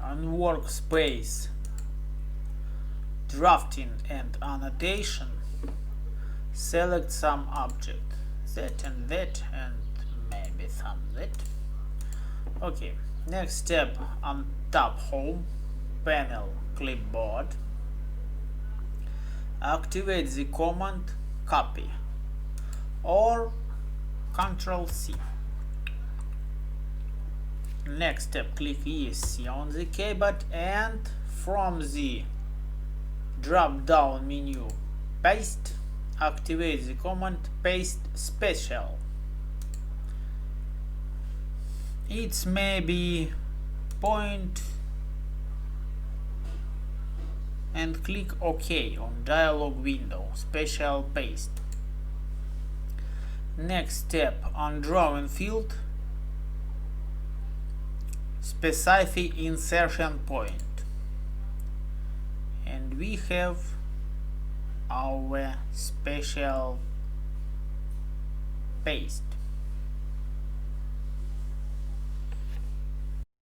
On workspace, drafting and annotation, select some object, that and maybe some that. Okay, next step, on tab home, panel clipboard, activate the command copy or Ctrl C. Next step, click ESC on the keyboard and from the drop down menu paste, activate the command paste special. It's maybe point and click OK on dialog window, special paste. Next step, on drawing field, specify insertion point, and we have our special paste.